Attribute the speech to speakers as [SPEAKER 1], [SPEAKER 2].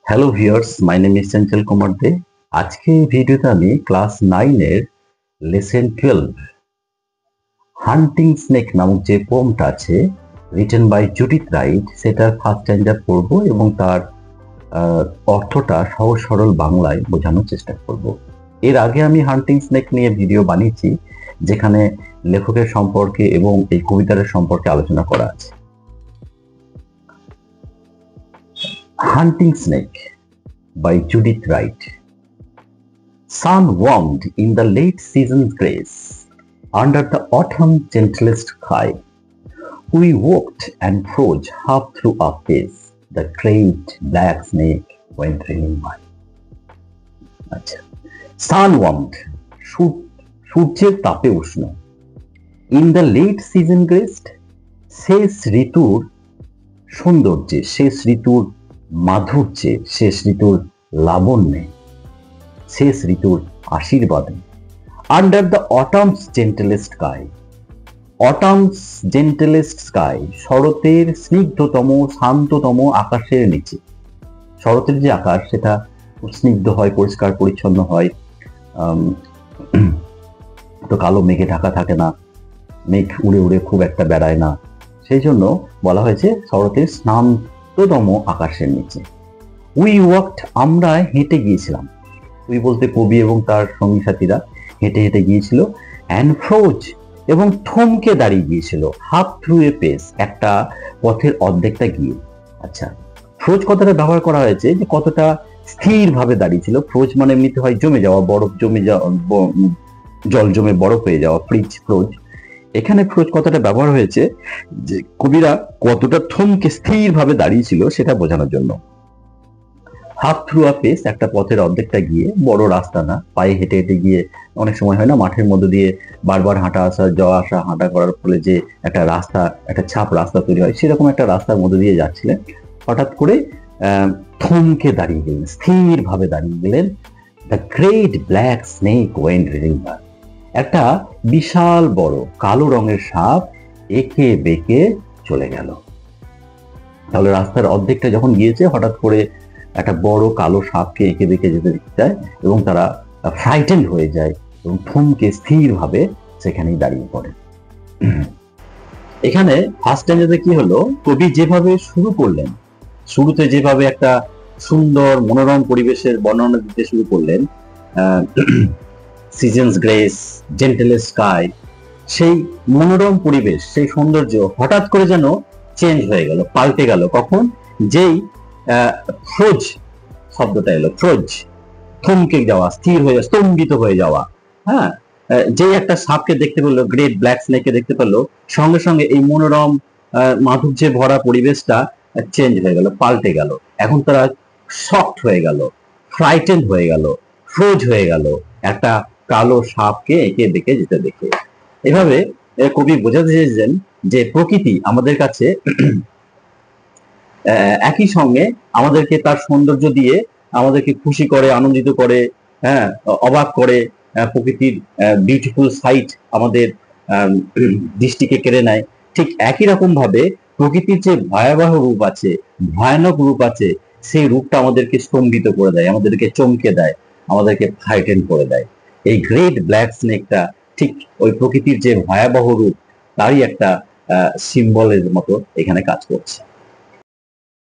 [SPEAKER 1] Hello viewers, my name is Chanchal Kumar Dey. আজকে এই ভিডিওতে আমি ক্লাস 9 এর লেসন 12 হান্টিং স্নেক নামক যে পোমটা আছে রিটেন বাই জুডিথ রাইট সেটার ফার্স্ট স্ট্যান্জা পড়ব এবং তার অর্থটা সহজ সরল বাংলায় বোঝানোর চেষ্টা করব। এর আগে আমি হান্টিং স্নেক নিয়ে ভিডিও বানিয়েছি যেখানে লেখকের সম্পর্কে এবং এই কবিতার সম্পর্কে আলোচনা করা আছে। Hunting snake by Judith Wright. Sun warmed in the late season's grace, under the autumn gentlest sky, we walked and froze half through our face, the great black snake went reeling by. Sun warmed, সূর্যের তাপে উষ্ণ, in the late season graced, শেষ ঋতুর সৌন্দর্যে, শেষ ঋতুর মাধুর্যে, শেষ ঋতুর লাবণ্যে, শেষ ঋতুর আশীর্বাদে, আন্ডার দ্য অটামস জেন্টেলেস্ট স্কাই, অটামস জেন্টেলেস্ট স্কাই, শরতের স্নিগ্ধতম শান্ততম আকাশের নিচে। শরতের যে আকাশ সেটা স্নিগ্ধ হয়, পরিষ্কার পরিচ্ছন্ন হয়, তো কালো মেঘে ঢাকা থাকে না, মেঘ উড়ে উড়ে খুব একটা বেড়ায় না, সেই জন্য বলা হয়েছে শরতের শান্ততম আকাশের নিচে। উই ওয়াকড, আমরা হেঁটে গিয়েছিলাম। উই বলতে কবি এবং তার সঙ্গী সাথীরা হেঁটে হেঁটে গিয়েছিল। অ্যান্ড ফ্রোজ, এবং থমকে দাঁড়িয়ে গিয়েছিল। হাফ থ্রু এ পেস, একটা পথের অর্ধেকটা গিয়ে। আচ্ছা, ফ্রোজ কথাটা ব্যবহার করা হয়েছে যে কতটা স্থিরভাবে দাঁড়িয়েছিল। ফ্রোজ মানে এমনিতে হয় জমে যাওয়া, বরফ জমে যাওয়া, জল জমে বরফ হয়ে যাওয়া, ফ্রোজ। এখানে ফ্রোজ কথাটা ব্যবহার হয়েছে যে কবিরা কতটা থমকে স্থিরভাবে দাঁড়িয়েছিল সেটা বোঝানোর জন্য। হাফ থ্রু আ পেস, একটা পথের অর্ধেকটা গিয়ে, বড় রাস্তা না, পায়ে হেঁটে হেঁটে গিয়ে, অনেক সময় হয় না মাঠের মধ্যে দিয়ে বারবার হাঁটা আসা, যাওয়া আসা, হাঁটা করার ফলে যে একটা রাস্তা, একটা ছাপ রাস্তা তৈরি হয়, সেরকম একটা রাস্তার মধ্যে দিয়ে যাচ্ছিলেন। হঠাৎ করে থমকে দাঁড়িয়ে গেলেন, স্থিরভাবে দাঁড়িয়ে গেলেন। The great black snake went reeling by, একটা বিশাল বড় কালো রঙের সাপ এঁকে বেঁকে চলে গেল। তাহলে রাস্তার অর্ধেকটা যখন গিয়েছে, হঠাৎ করে একটা বড় কালো সাপকে এঁকে বেঁকে যেতে দেখতে যায় এবং তারা ফ্রাইটেন্ড হয়ে যায় এবং থমকে স্থিরভাবে সেখানেই দাঁড়িয়ে পড়ে। এখানে ফার্স্ট স্ট্যান্জাতে কি হলো, কবি যেভাবে শুরু করলেন, শুরুতে যেভাবে একটা সুন্দর মনোরম পরিবেশের বর্ণনা দিতে শুরু করলেন, সিজনস গ্রেস, জেন্টেলেস্ট স্কাই, সেই মনোরম পরিবেশ, সেই সৌন্দর্য হঠাৎ করে যেন চেঞ্জ হয়ে গেল, পাল্টে গেল। কখন? যেই ফ্রোজ শব্দটা এলো, ফ্রোজ, থমকে যাওয়া, স্থির হয়ে যাওয়া, স্তম্ভিত হয়ে যাওয়া। হ্যাঁ, যে একটা সাপকে দেখতে পেলো, গ্রেট ব্ল্যাক স্নেককে দেখতে পেলো, সঙ্গে সঙ্গে এই মনোরম মাধুর্যে ভরা পরিবেশটা চেঞ্জ হয়ে গেল, পাল্টে গেল। এখন তারা শকড হয়ে গেল, ফ্রাইটেন্ড হয়ে গেল, ফ্রোজ হয়ে গেল একটা কালো সাপকে এঁকে বেঁকে যেতে দেখে। এভাবে কবি বোঝাতে চেয়েছেন যে প্রকৃতি আমাদের কাছে একই সঙ্গে আমাদেরকে তার সৌন্দর্য দিয়ে আমাদেরকে খুশি করে, আনন্দিত করে, হ্যাঁ, অবাক করে। প্রকৃতির বিউটিফুল সাইট আমাদের দৃষ্টিকে কেড়ে নেয়। ঠিক একই রকম ভাবে প্রকৃতির যে ভয়াবহ রূপ আছে, ভয়ানক রূপ আছে, সেই রূপটা আমাদেরকে স্তম্ভিত করে দেয়, আমাদেরকে চমকে দেয়, আমাদেরকে ফ্রাইটেন করে দেয়। এই গ্রেট ব্ল্যাক স্নেকটা ঠিক ওই প্রকৃতির যে ভয়াবহ রূপ তারই একটা সিম্বলের মতো এখানে কাজ করছে।